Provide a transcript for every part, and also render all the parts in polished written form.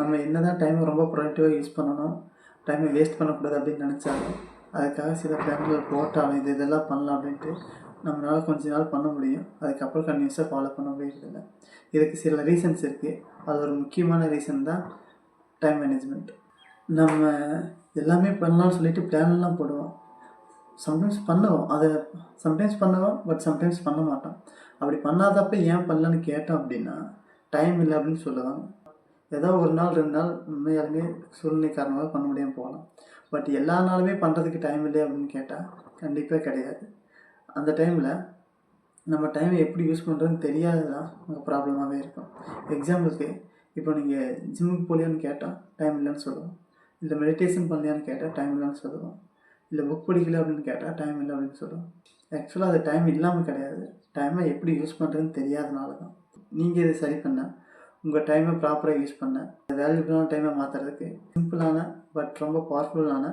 நம்ம என்னதான் டைமை ரொம்ப ப்ரொடக்டிவாக யூஸ் பண்ணணும், டைமை வேஸ்ட் பண்ணக்கூடாது அப்படின்னு நினச்சாலும், அதுக்காக சில பிளான்கள் போட்டாலும் இதெல்லாம் பண்ணலாம் அப்படின்ட்டு நம்மளால் கொஞ்ச நாள் பண்ண முடியும். அதுக்கப்புறம் கன்டினியூஸாக ஃபாலோ பண்ண முடியறதில்லை. இதுக்கு சில ரீசன்ஸ் இருக்குது. அது ஒரு முக்கியமான ரீசன் தான் டைம் மேனேஜ்மெண்ட். நம்ம எல்லாமே பண்ணலாம்னு சொல்லிட்டு பிளான்லாம் போடுவோம். சம்டைம்ஸ் பண்ணுவோம், பட் சம்டைம்ஸ் பண்ண மாட்டோம். அப்படி பண்ணாதப்ப ஏன் பண்ணலன்னு கேட்டோம் அப்படின்னா டைம் இல்லை அப்படின்னு சொல்லுவாங்க. ஏதோ ஒரு நாள் 2 நாள் உண்மையாலுமே சூழ்நிலை காரணமாக பண்ண முடியாமல் போகலாம். பட் எல்லா நாளுமே பண்ணுறதுக்கு டைம் இல்லை அப்படின்னு கேட்டால் கண்டிப்பாக கிடையாது. அந்த டைமில் நம்ம டைமை எப்படி யூஸ் பண்ணுறதுன்னு தெரியாததான் உங்கள் ப்ராப்ளமாகவே இருக்கும். எக்ஸாம்பிளுக்கு இப்போ நீங்கள் ஜிம்முக்கு போகலையான்னு கேட்டால் டைம் இல்லைன்னு சொல்லுவோம். இல்லை மெடிடேஷன் பண்ணலையான்னு கேட்டால் டைம் இல்லைன்னு சொல்லுவோம். இல்லை புக் படிக்கல அப்படின்னு கேட்டால் டைம் இல்லை அப்படின்னு சொல்லுவோம். ஆக்சுவலாக அது டைம் இல்லாமல் கிடையாது, டைமை எப்படி யூஸ் பண்ணுறதுன்னு தெரியாதனால தான். நீங்கள் இதை சரி பண்ண, உங்கள் டைமை ப்ராப்பராக யூஸ் பண்ண, வேல்யூபிளான டைமை மாற்றுறதுக்கு சிம்பிளான பட் ரொம்ப பவர்ஃபுல்லான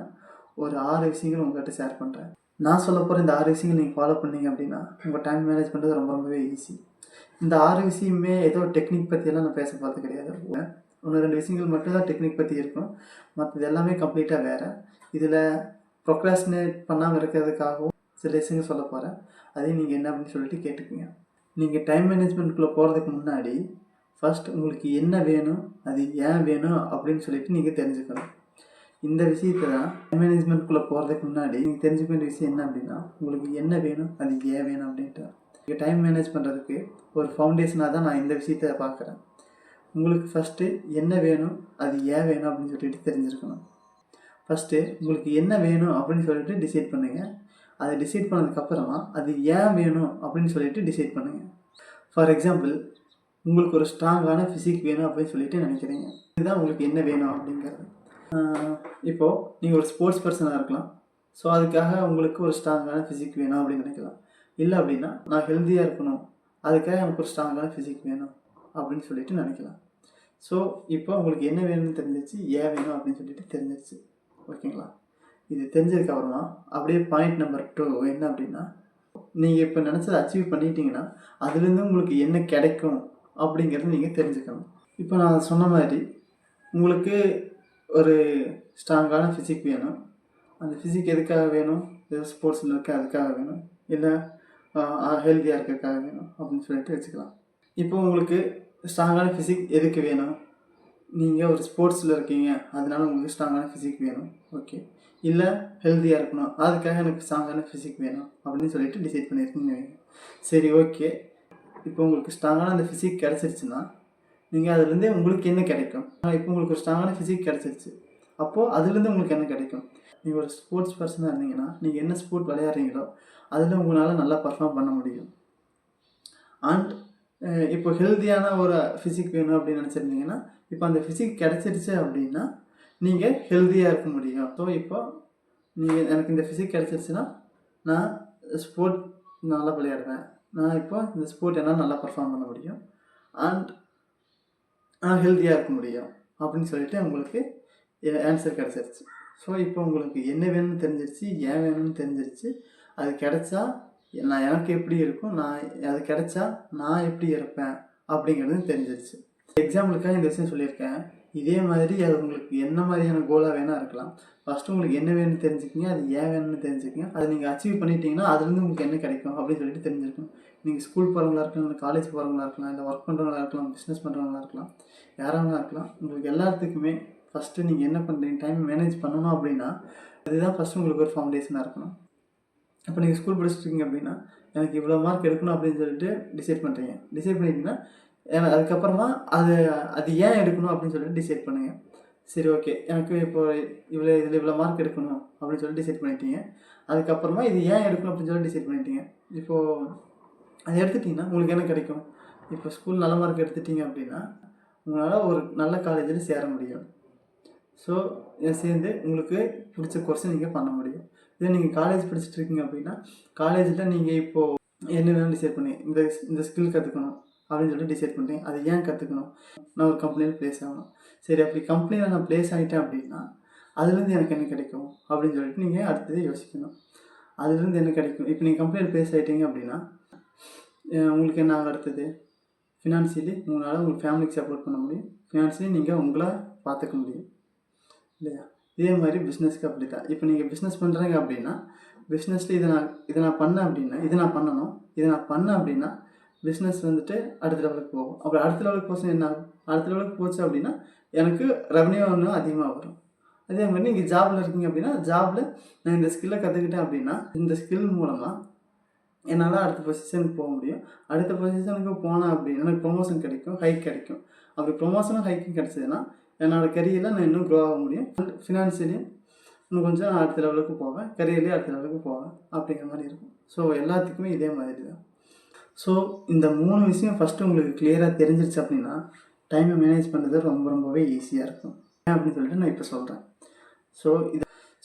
ஒரு 6 விஷயங்கள் உங்கள்கிட்ட ஷேர் பண்ணுறேன். நான் சொல்ல போகிற இந்த 6 விஷயங்கள் நீங்கள் ஃபாலோ பண்ணீங்க அப்படின்னா உங்கள் டைம் மேனேஜ் பண்ணுறது ரொம்பவே ஈஸி. இந்த 6 விஷயமே ஏதோ டெக்னிக் பற்றியெல்லாம் நான் பேச பார்த்து கிடையாது. 1-2 விஷயங்கள் மட்டும்தான் டெக்னிக் பற்றி இருக்கும், மற்றது எல்லாமே கம்ப்ளீட்டாக வேறு. இதில் ப்ரொக்ராஸ்டினேட் பண்ணாமல் இருக்கிறதுக்காகவும் சில விஷயங்கள் சொல்ல போகிறேன். அதையும் நீங்கள் என்ன அப்படின்னு சொல்லிட்டு கேட்டுக்குங்க. நீங்கள் டைம் மேனேஜ்மெண்ட்குள்ளே போகிறதுக்கு முன்னாடி ஃபஸ்ட் உங்களுக்கு என்ன வேணும், அது ஏன் வேணும் அப்படின்னு சொல்லிட்டு நீங்கள் தெரிஞ்சுக்கணும். இந்த விஷயத்தை தான் டைம் மேனேஜ்மெண்ட்குள்ளே போகிறதுக்கு முன்னாடி நீங்கள் தெரிஞ்சுக்க வேண்டிய விஷயம் என்ன அப்படின்னா உங்களுக்கு என்ன வேணும், அது ஏன் வேணும் அப்படின்ட்டு. நீங்கள் டைம் மேனேஜ் பண்ணுறதுக்கு ஒரு ஃபவுண்டேஷனாக தான் நான் இந்த விஷயத்தை பார்க்குறேன். உங்களுக்கு ஃபஸ்ட்டு என்ன வேணும், அது ஏன் வேணும் அப்படின்னு சொல்லிட்டு தெரிஞ்சிருக்கணும். ஃபஸ்ட்டு உங்களுக்கு என்ன வேணும் அப்படின்னு சொல்லிட்டு டிசைட் பண்ணுங்கள். அதை டிசைட் பண்ணதுக்கப்புறமா அது ஏன் வேணும் அப்படின்னு சொல்லிட்டு டிசைட் பண்ணுங்கள். ஃபார் எக்ஸாம்பிள், உங்களுக்கு ஒரு ஸ்ட்ராங்கான ஃபிசிக் வேணும் அப்படின்னு சொல்லிட்டு நினைக்கிறீங்க. இதுதான் உங்களுக்கு என்ன வேணும் அப்படிங்கிறது. இப்போது நீங்கள் ஒரு ஸ்போர்ட்ஸ் பர்சனாக இருக்கலாம். ஸோ அதுக்காக உங்களுக்கு ஒரு ஸ்ட்ராங்கான ஃபிசிக் வேணும் அப்படின்னு நினைக்கலாம். இல்லை அப்படின்னா நான் ஹெல்த்தியாக இருக்கணும், அதுக்காக எனக்கு ஒரு ஸ்ட்ராங்கான ஃபிசிக் வேணும் அப்படின்னு சொல்லிட்டு நினைக்கலாம். ஸோ இப்போ உங்களுக்கு என்ன வேணும்னு தெரிஞ்சிருச்சு, ஏன் வேணும் அப்படின்னு சொல்லிட்டு தெரிஞ்சிருச்சு. ஓகேங்களா? இது தெரிஞ்சதுக்கப்புறமா அப்படியே பாயிண்ட் நம்பர் 2 என்ன அப்படின்னா, நீங்கள் இப்போ நினச்சதை அச்சீவ் பண்ணிட்டீங்கன்னா அதுலேருந்து உங்களுக்கு என்ன கிடைக்கும் அப்படிங்கிறது நீங்கள் தெரிஞ்சுக்கணும். இப்போ நான் சொன்ன மாதிரி உங்களுக்கு ஒரு ஸ்ட்ராங்கான ஃபிசிக் வேணும். அந்த ஃபிசிக் எதுக்காக வேணும்? ஏதோ ஸ்போர்ட்ஸில் இருக்க அதுக்காக வேணும், இல்லை ஹெல்த்தியாக இருக்கிறதுக்காக வேணும் அப்படின்னு சொல்லிட்டு வச்சுக்கலாம். இப்போ உங்களுக்கு ஸ்ட்ராங்கான ஃபிசிக் எதுக்கு வேணும்? நீங்கள் ஒரு ஸ்போர்ட்ஸில் இருக்கீங்க, அதனால உங்களுக்கு ஸ்ட்ராங்கான ஃபிசிக் வேணும். ஓகே. இல்லை ஹெல்த்தியாக இருக்கணும், அதுக்காக எனக்கு ஸ்ட்ராங்கான ஃபிசிக் வேணும் அப்படின்னு சொல்லிட்டு டிசைட் பண்ணியிருக்கீங்க. சரி, ஓகே. இப்போ உங்களுக்கு ஸ்ட்ராங்கான அந்த ஃபிசிக் கிடச்சிருச்சுன்னா நீங்கள் அதுலேருந்தே உங்களுக்கு என்ன கிடைக்கும்? இப்போ உங்களுக்கு ஒரு ஸ்ட்ராங்கான ஃபிசிக் கிடச்சிருச்சு, அப்போது அதுலேருந்து உங்களுக்கு என்ன கிடைக்கும்? நீங்கள் ஒரு ஸ்போர்ட்ஸ் பர்சனாக இருந்தீங்கன்னா நீங்கள் என்ன ஸ்போர்ட் விளையாடுறீங்களோ அதில் உங்களால் நல்லா பர்ஃபார்ம் பண்ண முடியும். அண்ட் இப்போ ஹெல்த்தியான ஒரு ஃபிசிக் வேணும் அப்படின்னு நினச்சிருந்தீங்கன்னா இப்போ அந்த ஃபிசிக் கிடச்சிருச்சு அப்படின்னா நீங்கள் ஹெல்த்தியாக இருக்க முடியும். ஸோ இப்போ நீங்கள் எனக்கு இந்த ஃபிசிக் கிடச்சிருச்சுன்னா நான் ஸ்போர்ட் நல்லா விளையாடுவேன், நான் இப்போ இந்த ஸ்போர்ட் என்னால் நல்லா பர்ஃபார்ம் பண்ண முடியும், அண்ட் நான் ஹெல்த்தியாக இருக்க முடியும் அப்படின்னு சொல்லிட்டு உங்களுக்கு ஆன்சர் கிடச்சிருச்சு. ஸோ இப்போ உங்களுக்கு என்ன வேணும்னு தெரிஞ்சிருச்சு, ஏன் வேணும்னு தெரிஞ்சிருச்சு. அது கிடைச்சா நான் எனக்கு எப்படி இருக்கும், அது கிடைச்சா நான் எப்படி இருப்பேன் அப்படிங்கிறது தெரிஞ்சிருச்சு. எக்ஸாம்பிளுக்காக இந்த விஷயம் சொல்லியிருக்கேன். இதே மாதிரி அது உங்களுக்கு என்ன மாதிரியான கோலாக வேணால் இருக்கலாம். ஃபஸ்ட்டு உங்களுக்கு என்ன வேணும்னு தெரிஞ்சுக்கிங்க, அது ஏன் வேணும்னு தெரிஞ்சுக்கிங்க. அதை நீங்கள் அச்சீவ் பண்ணிட்டீங்கன்னா அதுலேருந்து உங்களுக்கு என்ன கிடைக்கும் அப்படின்னு சொல்லிட்டு தெரிஞ்சிருக்கணும். நீங்கள் ஸ்கூல் போகிறவங்களா இருக்கலாம், இல்லை காலேஜ் போகிறவங்களா இருக்கலாம், இல்லை ஒர்க் பண்ணுறவங்களா இருக்கலாம், பிஸ்னஸ் பண்ணுறவங்களா இருக்கலாம், யாராவங்களா இருக்கலாம். உங்களுக்கு எல்லாத்துக்குமே ஃபஸ்ட்டு நீங்கள் என்ன பண்ணுறீங்க, டைம் மேனேஜ் பண்ணணும் அப்படின்னா அதுதான் ஃபஸ்ட்டு உங்களுக்கு ஒரு ஃபவுண்டேஷனாக இருக்கணும். இப்போ நீங்கள் ஸ்கூல் படிச்சுட்ருக்கீங்க அப்படின்னா எனக்கு இவ்வளோ மார்க் எடுக்கணும் அப்படின்னு சொல்லிட்டு டிசைட் பண்ணிட்டீங்கன்னா அதுக்கப்புறமா அது ஏன் எடுக்கணும் அப்படின்னு சொல்லிட்டு டிசைட் பண்ணுங்கள். சரி, ஓகே, எனக்கு இப்போ இவ்வளோ மார்க் எடுக்கணும் அப்படின்னு சொல்லி டிசைட் பண்ணிட்டீங்க. அதுக்கப்புறமா இது ஏன் எடுக்கணும் அப்படின்னு சொல்லி டிசைட் பண்ணிட்டீங்க. இப்போது அதை எடுத்துட்டிங்கன்னா உங்களுக்கு என்ன கிடைக்கும்? இப்போ ஸ்கூல் நல்ல மார்க் எடுத்துட்டீங்க அப்படின்னா உங்களால் ஒரு நல்ல காலேஜில் சேர முடியும். ஸோ சேர்ந்து உங்களுக்கு பிடிச்ச கோர்ஸை நீங்கள் பண்ண முடியும். இதே நீங்கள் காலேஜ் படிச்சுட்டு இருக்கீங்க அப்படின்னா காலேஜில் நீங்கள் இப்போது என்ன வேணும்னு டிசைட் பண்ணி இந்த ஸ்கில் கற்றுக்கணும் அப்படின்னு சொல்லிட்டு டிசைட் பண்ணுறேன். அதை ஏன் கற்றுக்கணும்? நான் ஒரு கம்பெனியில் ப்ளேஸ் ஆகணும். சரி, அப்படி கம்பெனியில் நான் ப்ளேஸ் ஆகிட்டேன் அப்படின்னா அதுலேருந்து எனக்கு என்ன கிடைக்கும் அப்படின்னு சொல்லிட்டு நீங்கள் அடுத்தது யோசிக்கணும். அதுலேருந்து என்ன கிடைக்கும்? இப்போ நீங்கள் கம்பெனியில் ப்ளேஸ் ஆகிட்டீங்க அப்படின்னா உங்களுக்கு என்ன ஆகும்? அடுத்தது ஃபினான்ஷியலி உங்களால் உங்கள் ஃபேமிலிக்கு சப்போர்ட் பண்ண முடியும். ஃபினான்ஷியலி நீங்கள் உங்களை பார்த்துக்க முடியும் இல்லையா? இதே மாதிரி பிஸ்னஸ்க்கு அப்படி தான். இப்போ நீங்கள் பிஸ்னஸ் பண்ணுறீங்க அப்படின்னா பிஸ்னஸில் இதை நான் பண்ணேன் அப்படின்னா இதை நான் பண்ணணும், இதை நான் பண்ணேன் அப்படின்னா பிஸ்னஸ் வந்துட்டு அடுத்த லெவலுக்கு போகும். அப்புறம் அடுத்த லெவலுக்கு போச்சு என்ன ஆகும்? அடுத்த லெவலுக்கு போச்சு அப்படின்னா எனக்கு ரெவன்யூ இன்னும் அதிகமாக வரும். அதே மாதிரி நீங்கள் ஜாபில் இருக்கீங்க அப்படின்னா ஜாபில் நான் இந்த ஸ்கில்லை கற்றுக்கிட்டேன் அப்படின்னா இந்த ஸ்கில் மூலமாக என்னால் அடுத்த பொசிஷனுக்கு போக முடியும். அடுத்த பொசிஷனுக்கு போனேன் அப்படின்னா எனக்கு ப்ரொமோஷன் கிடைக்கும், ஹைக் கிடைக்கும். அப்படி ப்ரொமோஷனும் ஹைக்கும் கிடச்சதுன்னா என்னோடய கரியரில் நான் இன்னும் க்ரோ ஆக முடியும். ஃபினான்ஷியலியும் இன்னும் கொஞ்சம் நான் அடுத்த லெவலுக்கு போவேன், கரியர்லேயே அடுத்த லெவலுக்கு போவேன் அப்படிங்கிற மாதிரி இருக்கும். ஸோ எல்லாத்துக்குமே இதே மாதிரி தான். ஸோ இந்த 3 விஷயம் ஃபஸ்ட்டு உங்களுக்கு கிளியராக தெரிஞ்சிருச்சு அப்படின்னா டைமை மேனேஜ் பண்ணுறது ரொம்பவே ஈஸியாக இருக்கும். ஏன் அப்படின்னு சொல்லிட்டு நான் இப்போ சொல்கிறேன்.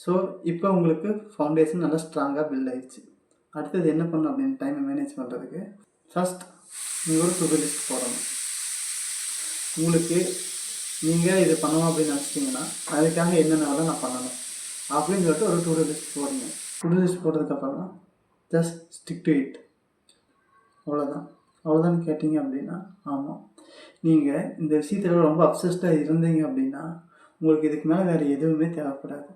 ஸோ இப்போ உங்களுக்கு ஃபவுண்டேஷன் நல்லா ஸ்ட்ராங்காக பில்ட் ஆகிடுச்சு. அடுத்தது என்ன பண்ணணும் அப்படின்னு டைமை மேனேஜ் பண்ணுறதுக்கு ஃபஸ்ட் நீங்கள் ஒரு டு-டூ லிஸ்ட் போடணும். உங்களுக்கு நீங்கள் இது பண்ணணும் அப்படின்னு நினச்சிட்டிங்கன்னா அதுக்காக என்னென்ன நான் பண்ணணும் அப்படின்னு சொல்லிட்டு ஒரு டு-டூ லிஸ்ட் போடுங்க. டு-டூ லிஸ்ட் போடுறதுக்கப்புறமா ஜஸ்ட் ஸ்டிக் டு இட். அவ்வளோதான் கேட்டிங்க அப்படின்னா ஆமாம், நீங்கள் இந்த விஷயத்தில் ரொம்ப அப்சஸ்டாக இருந்தீங்க அப்படின்னா உங்களுக்கு இதுக்கு மேலே வேறு எதுவுமே தேவைப்படாது.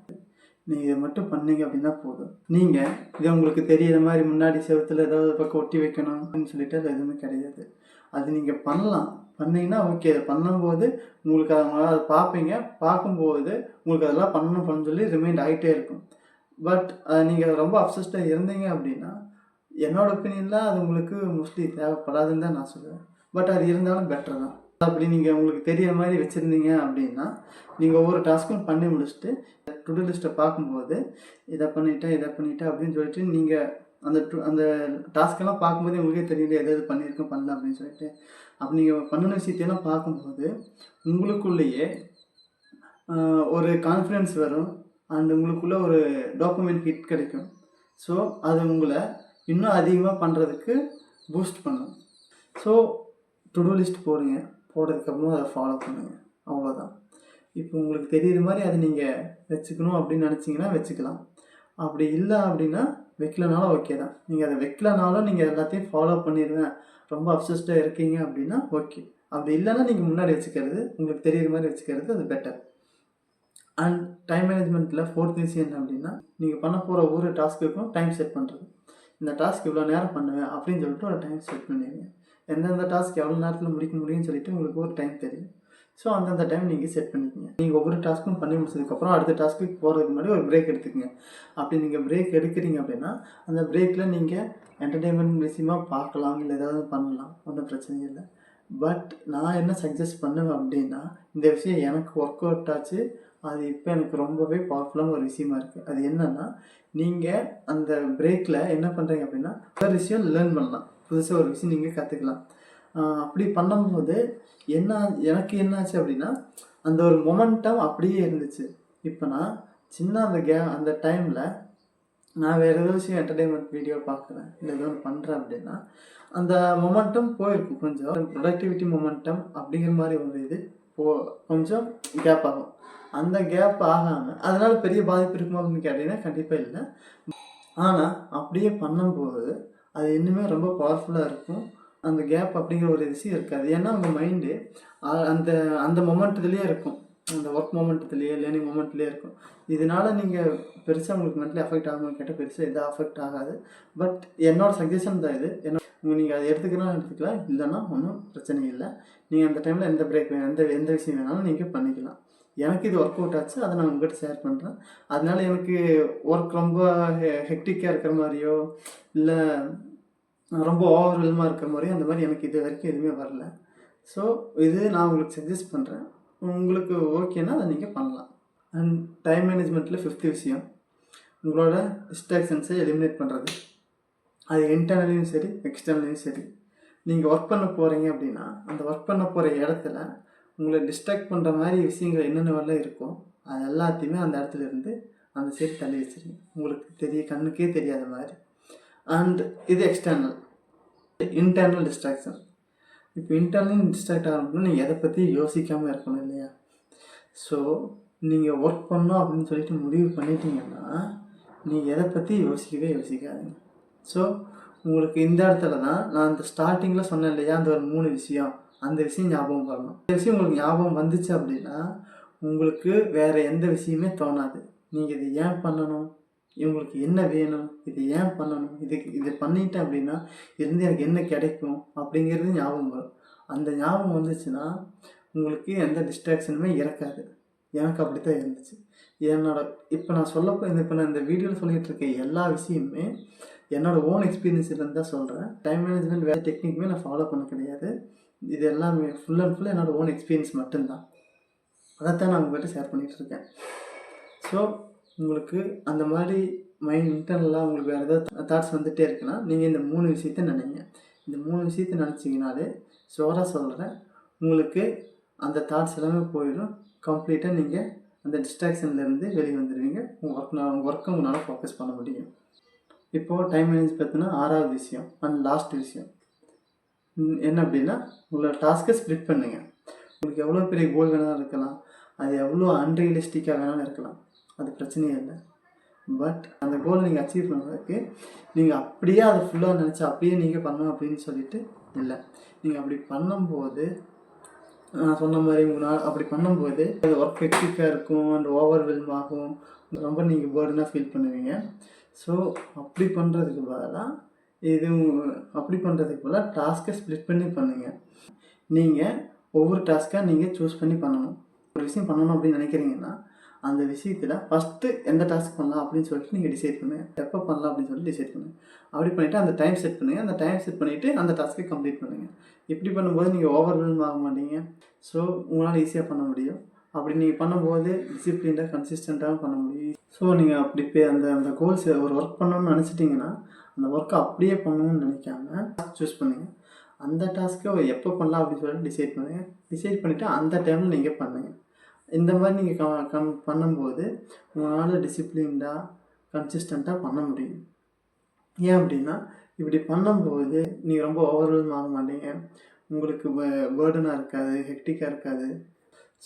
நீங்கள் இதை மட்டும் பண்ணீங்க அப்படின்னா போதும். நீங்கள் இதை உங்களுக்கு தெரியிற மாதிரி முன்னாடி செவத்தில் ஏதாவது பக்கம் ஒட்டி வைக்கணும் அப்படின்னு சொல்லிட்டு அது எதுவுமே கிடையாது. அது நீங்கள் பண்ணலாம், பண்ணிங்கன்னா ஓகே. அதை பண்ணும்போது உங்களுக்கு அதை பார்ப்பீங்க, பார்க்கும்போது உங்களுக்கு அதெல்லாம் பண்ணணும்னு சொல்லி ரிமைண்ட் ஆகிட்டே இருக்கும். பட் நீங்கள் ரொம்ப அப்சஸ்டாக இருந்தீங்க அப்படின்னா என்னோடய ஒப்பீனியனில் அது உங்களுக்கு மோஸ்ட்லி தேவைப்படாதுன்னு தான் நான் சொல்லுவேன். பட் அது இருந்தாலும் பெட்டர் தான். அப்படி நீங்கள் உங்களுக்கு தெரியிற மாதிரி வச்சுருந்தீங்க அப்படின்னா நீங்கள் ஒவ்வொரு டாஸ்க்கும் பண்ணி முடிச்சுட்டு டு-டூ லிஸ்ட்டை பார்க்கும்போது இதை பண்ணிட்டேன் அப்படின்னு சொல்லிட்டு நீங்கள் அந்த டாஸ்க்கெல்லாம் பார்க்கும்போது உங்களுக்கே தெரியல எது பண்ணியிருக்கேன் பண்ணல அப்படின்னு சொல்லிட்டு அப்படி நீங்கள் பண்ணின விஷயத்தையெல்லாம் பார்க்கும்போது உங்களுக்குள்ளேயே ஒரு கான்ஃபிடென்ஸ் வரும் அண்ட் உங்களுக்குள்ளே ஒரு டோபமைன் ஹிட் கிடைக்கும். ஸோ அது உங்களை இன்னும் அதிகமாக பண்ணுறதுக்கு பூஸ்ட் பண்ணும். ஸோ டு-டூ லிஸ்ட் போடுங்க, போடுறதுக்கப்புறமா அதை ஃபாலோ பண்ணுங்கள். அவ்வளோதான். இப்போ உங்களுக்கு தெரியுற மாதிரி அதை நீங்கள் வச்சுக்கணும் அப்படின்னு நினச்சிங்கன்னா வச்சுக்கலாம். அப்படி இல்லை அப்படின்னா வைக்கலனாலும் ஓகே தான். நீங்கள் அதை வைக்கலனாலும் நீங்கள் எல்லாத்தையும் ஃபாலோ பண்ணிடுவேன் ரொம்ப அப்சஸ்டாக இருக்கீங்க அப்படின்னா ஓகே. அப்படி இல்லைன்னா நீங்கள் முன்னாடி வச்சுக்கிறது உங்களுக்கு தெரியுற மாதிரி வச்சுக்கிறது அது பெட்டர். அண்ட் டைம் மேனேஜ்மெண்ட்டில் 4th விஷயம் என்ன அப்படின்னா நீங்கள் பண்ண போகிற ஒவ்வொரு டாஸ்க்குக்கும் டைம் செட் பண்ணுறது. இந்த டாஸ்க் இவ்வளோ நேரம் பண்ணுவேன் அப்படின்னு சொல்லிட்டு ஒரு டைம் செட் பண்ணிடுங்க. எந்தெந்த டாஸ்க் எவ்வளோ நேரத்தில் முடிக்க முடியும்னு சொல்லிட்டு உங்களுக்கு ஒரு டைம் தெரியும். ஸோ அந்தந்த டைம் நீங்கள் செட் பண்ணிக்கோங்க. நீங்கள் ஒவ்வொரு டாஸ்க்கும் பண்ணி முடிச்சதுக்கப்புறம் அடுத்த டாஸ்க்கு போகிறதுக்கு முன்னாடி ஒரு பிரேக் எடுத்துக்கங்க. அப்படி நீங்கள் பிரேக் எடுக்கிறீங்க அப்படின்னா அந்த பிரேக்கில் நீங்கள் என்டர்டெயின்மெண்ட் விஷயமாக பார்க்கலாம், இல்லை ஏதாவது பண்ணலாம், ஒன்றும் பிரச்சனை இல்லை. பட் நான் என்ன சஜஸ்ட் பண்ணுவேன் அப்படின்னா இந்த விஷயம் எனக்கு ஒர்க் அவுட் ஆச்சு, அது இப்போ எனக்கு ரொம்பவே பவர்ஃபுல்லான ஒரு விஷயமா இருக்குது. அது என்னென்னா நீங்கள் அந்த பிரேக்கில் என்ன பண்ணுறீங்க அப்படின்னா ஒரு விஷயம் லேர்ன் பண்ணலாம், புதுசாக ஒரு விஷயம் நீங்கள் கற்றுக்கலாம். அப்படி பண்ணும்போது எனக்கு என்னாச்சு அப்படின்னா அந்த ஒரு மொமெண்டம் அப்படியே இருந்துச்சு. இப்போ நான் சின்ன அந்த டைமில் நான் வேறு ஏதோ விஷயம் என்டர்டெயின்மெண்ட் வீடியோ பார்க்குறேன், இல்லை ஏதோ ஒன்று பண்ணுறேன் அப்படின்னா அந்த மொமெண்டம் போயிருக்கும். கொஞ்சம் ப்ரொடக்டிவிட்டி மொமெண்டம் அப்படிங்கிற மாதிரி ஒரு இது கொஞ்சம் கேப் ஆகும். அந்த கேப் ஆகாமல் அதனால் பெரிய பாதிப்பு இருக்குமா அப்படின்னு கேட்டிங்கன்னா கண்டிப்பாக இல்லை. ஆனால் அப்படியே பண்ணும்போது அது இன்னுமே ரொம்ப பவர்ஃபுல்லாக இருக்கும். அந்த கேப் அப்படிங்கிற ஒரு விஷயம் இருக்காது. ஏன்னா உங்கள் மைண்டு அந்த அந்த மொமெண்ட்லேயே இருக்கும், அந்த ஒர்க் மொமெண்ட்லேயே லேர்னிங் மொமெண்ட்லேயே இருக்கும். இதனால் நீங்கள் பெருசாக உங்களுக்கு மென்டலி அஃபெக்ட் ஆகணும்னு கேட்டால் பெருசாக எதாவது அஃபெக்ட் ஆகாது. பட் என்னோடய சஜஷன் தான் இது. நீங்கள் அதை எடுத்துக்கலாம், இல்லைன்னா ஒன்றும் பிரச்சனை இல்லை. நீங்கள் அந்த டைமில் எந்த பிரேக் எந்த விஷயம் வேணாலும் நீங்கள் பண்ணிக்கலாம். எனக்கு இது ஒர்க் அவுட் ஆச்சு, அதை நான் உங்கள்கிட்ட ஷேர் பண்ணுறேன். அதனால எனக்கு ஒர்க் ரொம்ப ஹெக்டிக்காக இருக்கிற மாதிரியோ இல்லை ரொம்ப ஓவர்வெல்மாக இருக்கிற மாதிரியோ அந்த மாதிரி எனக்கு இது வரைக்கும் எதுவுமே வரல. ஸோ இது நான் உங்களுக்கு சஜஸ்ட் பண்ணுறேன். உங்களுக்கு ஓகேன்னா அதை நீங்கள் பண்ணலாம். அண்ட் டைம் மேனேஜ்மெண்ட்டில் 5th விஷயம் உங்களோட டிஸ்ட்ராக்ஷன்ஸை எலிமினேட் பண்ணுறது. அது இன்டர்னலையும் சரி எக்ஸ்டர்னலையும் சரி. நீங்கள் ஒர்க் பண்ண போகிறீங்க அப்படின்னா அந்த ஒர்க் பண்ண போகிற இடத்துல உங்களை டிஸ்ட்ராக்ட் பண்ணுற மாதிரி விஷயங்கள் என்னென்ன இருக்கோ அது எல்லாத்தையுமே அந்த இடத்துல இருந்து அந்த சைடு தள்ளி வச்சுருங்க, உங்களுக்கு கண்ணுக்கே தெரியாத மாதிரி. அண்ட் இது எக்ஸ்டர்னல். Internal distraction. இப்போ இன்டர்னல் டிஸ்ட்ராக்ட் ஆகணும்னா நீங்கள் எதை பற்றி யோசிக்காமல் இருக்கணும் இல்லையா? ஸோ நீங்கள் ஒர்க் பண்ணணும் அப்படின்னு சொல்லிட்டு முடிவு பண்ணிட்டீங்கன்னா நீங்கள் எதை பற்றி யோசிக்காதீங்க. ஸோ உங்களுக்கு இந்த இடத்துல தான் நான் அந்த ஸ்டார்டிங்கில் சொன்னேன் இல்லையா, அந்த ஒரு 3 விஷயம், அந்த விஷயம் ஞாபகம் வரணும். இந்த விஷயம் உங்களுக்கு ஞாபகம் வந்துச்சு அப்படின்னா உங்களுக்கு வேறு எந்த விஷயமே தோணாது. நீங்கள் இது ஏன் பண்ணணும், இவங்களுக்கு என்ன வேணும், இது ஏன் பண்ணணும், இது பண்ணிட்டேன் அப்படின்னா இதுலேருந்து எனக்கு என்ன கிடைக்கும் அப்படிங்கிறது ஞாபகம் வரும். அந்த ஞாபகம் வந்துச்சுன்னா உங்களுக்கு எந்த டிஸ்ட்ராக்ஷனுமே இருக்காது. எனக்கு அப்படி தான் இருந்துச்சு. இப்போ நான் இந்த வீடியோவில் சொல்லிகிட்டு இருக்க எல்லா விஷயமுமே என்னோடய ஓன் எக்ஸ்பீரியன்ஸ்லேருந்து தான் சொல்கிறேன். டைம் மேனேஜ்மெண்ட் வேறு டெக்னிக்குமே நான் ஃபாலோ பண்ண கிடையாது. இது எல்லாமே ஃபுல் அண்ட் ஃபுல் என்னோடய ஓன் எக்ஸ்பீரியன்ஸ் மட்டும்தான். அதைத்தான் நான் உங்கள்கிட்ட ஷேர் பண்ணிகிட்ருக்கேன். ஸோ உங்களுக்கு அந்த மாதிரி இன்டர்னலாக உங்களுக்கு வேறு ஏதாவது தாட்ஸ் வந்துகிட்டே இருக்குன்னா நீங்கள் இந்த 3 விஷயத்த நினைங்க. இந்த 3 விஷயத்த நினச்சிங்கனாலே ஷுவராக சொல்கிறேன், உங்களுக்கு அந்த தாட்ஸ் எல்லாமே போயிடும். கம்ப்ளீட்டாக நீங்கள் அந்த டிஸ்ட்ராக்ஷன்லேருந்து வெளியே வந்துடுவீங்க. உங்கள் ஒர்க்கை உங்களால் ஃபோக்கஸ் பண்ண முடியும். இப்போது டைம் மேனேஜ் பார்த்தினா 6வது விஷயம் அண்ட் லாஸ்ட் விஷயம் என்ன அப்படின்னா, உங்களோட டாஸ்க்கை ஸ்ப்ளிட் பண்ணுங்கள். உங்களுக்கு எவ்வளோ பெரிய கோல் வேணாலும் இருக்கலாம், அது எவ்வளோ அன்ரியலிஸ்டிக்காக வேணாலும் இருக்கலாம், அது பிரச்சனையே இல்லை. பட் அந்த கோலை நீங்கள் அச்சீவ் பண்ணுறதுக்கு நீங்கள் அப்படியே அதை ஃபுல்லாக நினச்சி அப்படியே நீங்கள் பண்ணணும் அப்படின்னு சொல்லிட்டு இல்லை. நீங்கள் அப்படி பண்ணும்போது நான் சொன்ன மாதிரி உங்களால் அப்படி பண்ணும்போது அது ஒர்க் ஹெக்டிக்காக இருக்கும் அண்ட் ஓவர்வெல்ம் ஆகும், ரொம்ப நீங்கள் பேர்டனாக ஃபீல் பண்ணுவீங்க. ஸோ அப்படி பண்ணுறதுக்கு பதிலாக டாஸ்க்கை ஸ்ப்ளிட் பண்ணி பண்ணுங்கள். நீங்கள் ஒவ்வொரு டாஸ்க்காக நீங்கள் சூஸ் பண்ணி பண்ணணும். ஒரு விஷயம் பண்ணணும் அப்படின்னு நினைக்கிறீங்கன்னா அந்த விஷயத்தில் ஃபஸ்ட்டு எந்த டாஸ்க் பண்ணலாம் அப்படின்னு சொல்லிட்டு நீங்கள் டிசைட் பண்ணுங்கள். எப்போ பண்ணலாம் அப்படின்னு சொல்லிட்டு டிசைட் பண்ணுங்கள். அப்படி பண்ணிவிட்டு அந்த டைம் செட் பண்ணுங்கள். அந்த டைம் செட் பண்ணிவிட்டு அந்த டாஸ்க்கை கம்ப்ளீட் பண்ணுங்கள். இப்படி பண்ணும்போது நீங்கள் ஓவர்வெல்ம் ஆக மாட்டீங்க. ஸோ உங்களால் ஈஸியாக பண்ண முடியும். அப்படி நீங்கள் பண்ணும்போது டிசிப்ளினாக கன்சிஸ்டண்ட்டாகவும் பண்ண முடியும். ஸோ நீங்கள் அப்படி அந்த கோல்ஸ் ஒரு ஒர்க் பண்ணணும்னு நினச்சிட்டிங்கன்னா அந்த ஒர்க்கை அப்படியே பண்ணணும்னு நினைக்காம சூஸ் பண்ணுங்கள். அந்த டாஸ்க்கை எப்போ பண்ணலாம் அப்படின்னு சொல்லிட்டு டிசைட் பண்ணுங்கள். டிசைட் பண்ணிவிட்டு அந்த டைமில் நீங்கள் பண்ணுங்கள். இந்த மாதிரி நீங்கள் பண்ணும்போது உங்களால் டிசிப்ளின்டாக கன்சிஸ்டண்ட்டாக பண்ண முடியும். ஏன் அப்படின்னா இப்படி பண்ணும்போது நீங்கள் ரொம்ப ஓவர்வெல்ம் ஆக மாட்டீங்க. உங்களுக்கு பேர்டனாக இருக்காது, ஹெக்டிக்காக இருக்காது.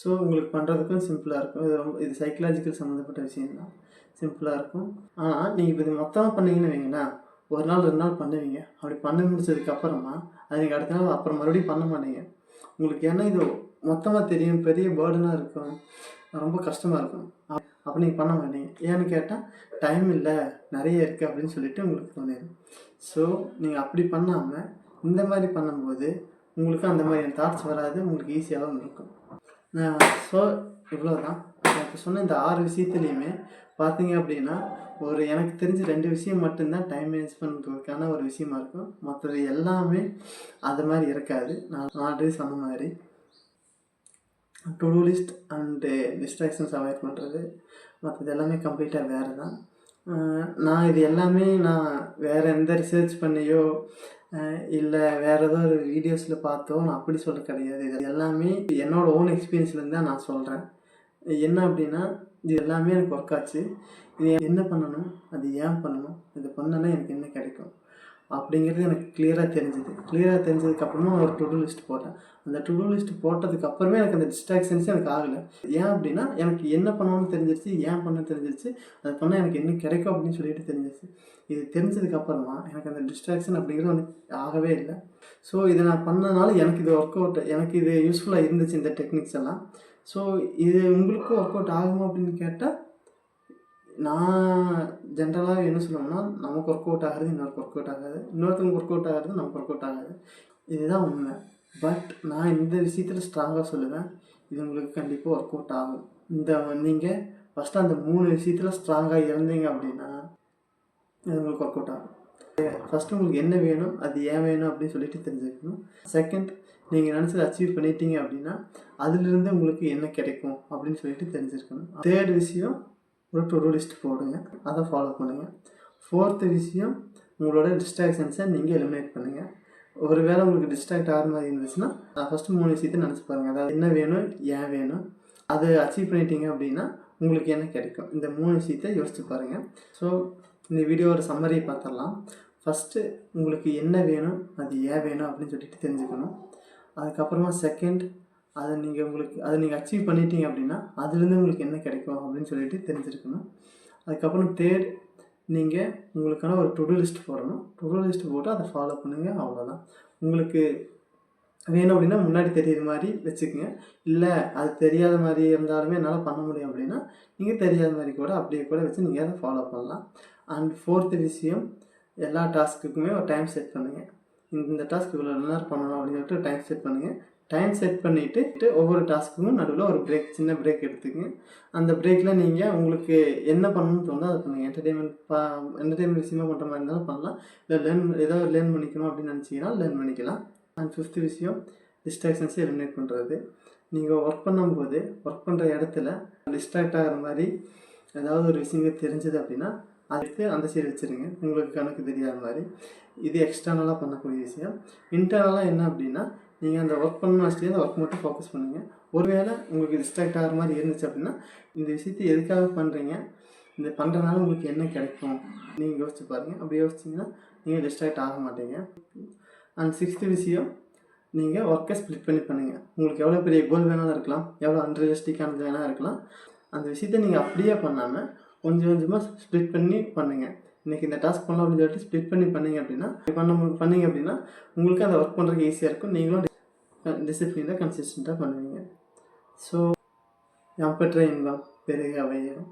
ஸோ உங்களுக்கு பண்ணுறதுக்கும் சிம்பிளாக இருக்கும். இது சைக்கலாஜிக்கல் சம்மந்தப்பட்ட விஷயம்தான். சிம்பிளாக இருக்கும். ஆனால் நீங்கள் இப்போ இது மொத்தமாக பண்ணீங்கன்னு வைங்களேன், ஒரு நாள் 2 நாள் பண்ணுவீங்க. அப்படி பண்ணி முடிச்சதுக்கப்புறமா அது நீங்கள் அடுத்த நாள் அப்புறம் மறுபடியும் பண்ண மாட்டீங்க. உங்களுக்கு ஏன்னா இது மொத்தமாக தெரியும், பெரிய பேர்டனாக இருக்கும், ரொம்ப கஷ்டமாக இருக்கும். அப்போ நீங்கள் பண்ண மாட்டீங்க. ஏன்னு கேட்டால் டைம் இல்லை, நிறைய இருக்குது அப்படின்னு சொல்லிட்டு உங்களுக்கு தோணிடும். ஸோ நீங்கள் அப்படி பண்ணாமல் இந்த மாதிரி பண்ணும்போது உங்களுக்கு அந்த மாதிரியான தாட்ஸ் வராது, உங்களுக்கு ஈஸியாகவும் இருக்கும். ஸோ இவ்வளோ தான். இப்போ சொன்ன இந்த 6 விஷயத்துலேயுமே பார்த்தீங்க அப்படின்னா எனக்கு தெரிஞ்ச 2 விஷயம் மட்டும்தான் டைம் மேனேஜ் பண்ணுறதுக்கான ஒரு விஷயமா இருக்கும். மற்றது எல்லாமே அது மாதிரி இருக்காது. நான் ஆல்ரெடி சொன்ன மாதிரி to do list and distractions avoid பண்ணுறது, மற்றது எல்லாமே கம்ப்ளீட்டாக வேறு தான். நான் இது எல்லாமே வேறு எந்த ரிசர்ச் பண்ணியோ இல்லை வேறு ஏதோ ஒரு வீடியோஸில் பார்த்தோ நான் அப்படி சொல்ல கிடையாது. இது எல்லாமே என்னோடய ஓன் எக்ஸ்பீரியன்ஸ்லேருந்து தான் நான் சொல்கிறேன். என்ன அப்படின்னா இது எல்லாமே எனக்கு ஒர்க் ஆச்சு. இது என்ன பண்ணணும், அது ஏன் பண்ணணும், இது பண்ணனா எனக்கு என்ன கிடைக்கும் அப்படிங்கிறது எனக்கு கிளியராக தெரிஞ்சதுக்கப்புறமா ஒரு டு டூ லிஸ்ட் போட்டேன். அந்த டு டூ லிஸ்ட் போட்டதுக்கப்புறமே எனக்கு அந்த டிஸ்ட்ராக்ஷன்ஸே எனக்கு ஆகலை. ஏன் அப்படின்னா எனக்கு என்ன பண்ணணும்னு தெரிஞ்சிருச்சு, ஏன் பண்ண தெரிஞ்சிருச்சு, அது பண்ணால் எனக்கு என்ன கிடைக்கும் அப்படின்னு சொல்லிட்டு தெரிஞ்சிருச்சு. இது தெரிஞ்சதுக்கப்புறமா எனக்கு அந்த டிஸ்ட்ராக்ஷன் அப்படிங்கிறது வந்து ஆகவே இல்லை. ஸோ இதை நான் பண்ணனால எனக்கு இது யூஸ்ஃபுல்லாக இருந்துச்சு இந்த டெக்னிக்ஸ் எல்லாம். ஸோ இது உங்களுக்கும் ஒர்க் அவுட் ஆகுமா அப்படின்னு கேட்டால் நான் ஜென்ரலாக என்ன சொல்லுவேன்னா, நமக்கு ஒர்க் அவுட் ஆகிறது இன்னொருக்கு ஒர்க் அவுட் ஆகாது, இன்னொருத்தவங்களுக்கு ஒர்க் அவுட் ஆகிறது நமக்கு ஒர்க் அவுட் ஆகாது. இதுதான் உண்மை. பட் நான் இந்த விஷயத்தில் ஸ்ட்ராங்காக சொல்லுவேன், இது உங்களுக்கு கண்டிப்பாக ஒர்க் அவுட் ஆகும். நீங்கள் ஃபஸ்ட்டு அந்த 3 விஷயத்தில் ஸ்ட்ராங்காக இருந்தீங்க அப்படின்னா இது உங்களுக்கு ஒர்க் அவுட் ஆகும். ஃபஸ்ட்டு உங்களுக்கு என்ன வேணும், அது ஏன் வேணும் அப்படின்னு சொல்லிட்டு தெரிஞ்சுக்கணும். செகண்ட், நீங்கள் நினச்சதை அச்சீவ் பண்ணிட்டீங்க அப்படின்னா அதுலேருந்து உங்களுக்கு என்ன கிடைக்கும் அப்படின்னு சொல்லிட்டு தெரிஞ்சுருக்கணும். தேர்ட் விஷயம், ஒரு டு டூ லிஸ்ட் போடுங்க, அதை ஃபாலோ பண்ணுங்கள். ஃபோர்த்து விஷயம், உங்களோட டிஸ்ட்ராக்ஷன்ஸை நீங்கள் எலிமினேட் பண்ணுங்கள். ஒரு வேளை உங்களுக்கு டிஸ்ட்ராக்ட் ஆகிற மாதிரி இருந்துச்சுன்னா ஃபஸ்ட்டு 3 விஷயத்தை நினச்சி பாருங்கள். அதாவது என்ன வேணும், ஏன் வேணும், அதை அச்சீவ் பண்ணிட்டீங்க அப்படின்னா உங்களுக்கு என்ன கிடைக்கும், இந்த 3 விஷயத்தை யோசிச்சு பாருங்கள். ஸோ இந்த வீடியோவோட சம்மரி பார்த்துடலாம். ஃபஸ்ட்டு உங்களுக்கு என்ன வேணும், அது ஏன் வேணும் அப்படின்னு சொல்லிட்டு தெரிஞ்சுக்கணும். அதுக்கப்புறமா செகண்ட், அதை நீங்கள் அச்சீவ் பண்ணிட்டீங்க அப்படின்னா அதுலேருந்து உங்களுக்கு என்ன கிடைக்கும் அப்படின்னு சொல்லிட்டு தெரிஞ்சிருக்கணும். அதுக்கப்புறம் தேர்ட், நீங்கள் உங்களுக்கான ஒரு டு டூ லிஸ்ட் போடணும். டு டூ லிஸ்ட் போட்டு அதை ஃபாலோ பண்ணுங்கள், அவ்வளோதான். உங்களுக்கு வேணும் அப்படின்னா முன்னாடி தெரியுற மாதிரி வச்சுக்கோங்க. இல்லை அது தெரியாத மாதிரி இருந்தாலுமே என்னால் பண்ண முடியும் அப்படின்னா நீங்கள் தெரியாத மாதிரி கூட அப்படியே கூட வச்சு நீங்கள் அதை ஃபாலோ பண்ணலாம். அண்ட் 4th விஷயம், எல்லா டாஸ்க்குக்குமே ஒரு டைம் செட் பண்ணுங்கள். இந்த டாஸ்க் இவ்வளோ நேரம் பண்ணணும் அப்படின்னு சொல்லிட்டு டைம் செட் பண்ணுங்கள். டைம் செட் பண்ணிவிட்டு ஒவ்வொரு டாஸ்க்குக்கும் நடுவில் ஒரு சின்ன பிரேக் எடுத்துக்கங்க. அந்த பிரேக்கில் நீங்கள் உங்களுக்கு என்ன பண்ணணும்னு தோணுதோ அதை பண்ணுங்கள். என்டர்டெயின்மெண்ட் விஷயமா பண்ணுற மாதிரி இருந்தாலும் பண்ணலாம். இல்லை ஏதாவது லேர்ன் பண்ணிக்கணும் அப்படின்னு நினச்சிங்கன்னா லேர்ன் பண்ணிக்கலாம். அண்ட் 5th விஷயம், டிஸ்ட்ராக்ஷன்ஸை எலிமினேட் பண்ணுறது. நீங்கள் ஒர்க் பண்ணும்போது ஒர்க் பண்ணுற இடத்துல டிஸ்ட்ராக்ட் ஆகிற மாதிரி ஏதாவது ஒரு விஷயங்கள் தெரிஞ்சது அப்படின்னா அதுக்கு அந்த சைடு வச்சுருங்க, உங்களுக்கு கணக்கு தெரியாத மாதிரி. இது எக்ஸ்டர்னலாக பண்ணக்கூடிய விஷயம். இன்டர்னலாக என்ன அப்படின்னா நீங்கள் அந்த ஒர்க் பண்ணணும்னு வச்சுட்டு அந்த ஒர்க் மட்டும் ஃபோக்கஸ் பண்ணுங்கள். ஒருவேளை உங்களுக்கு டிஸ்ட்ராக்ட் ஆகிற மாதிரி இருந்துச்சு அப்படின்னா இந்த விஷயத்தை எதுக்காக பண்ணுறீங்க, இந்த பண்ணுறதுனால உங்களுக்கு என்ன கிடைக்கும் நீங்கள் யோசிச்சு பாருங்கள். அப்படி யோசிச்சிங்கன்னா நீங்கள் டிஸ்ட்ராக்ட் ஆக மாட்டீங்க. அண்ட் 6th விஷயம், நீங்கள் ஒர்க்கை ஸ்ப்ளிட் பண்ணி பண்ணுங்கள். உங்களுக்கு எவ்வளோ பெரிய கோல் வேணாலும் இருக்கலாம், எவ்வளோ அன்ரியலிஸ்டிக்கானது வேணால் இருக்கலாம். அந்த விஷயத்தை நீங்கள் அப்படியே பண்ணாமல் கொஞ்சம் கொஞ்சமாக ஸ்ப்ளிட் பண்ணி பண்ணுங்கள். இன்றைக்கி இந்த டாஸ்க் பண்ணலாம் அப்படின்னு சொல்லிட்டு ஸ்ப்ளிட் பண்ணி பண்ணிங்க அப்படின்னா உங்களுக்கு அந்த ஒர்க் பண்ணுறதுக்கு ஈஸியாக இருக்கும். நீங்களும் டிசிப்ளினாக கன்சிஸ்டண்ட்டாக பண்ணுவீங்க. ஸோ யாம் பெற்ற இன்பம் பெருக வையம்.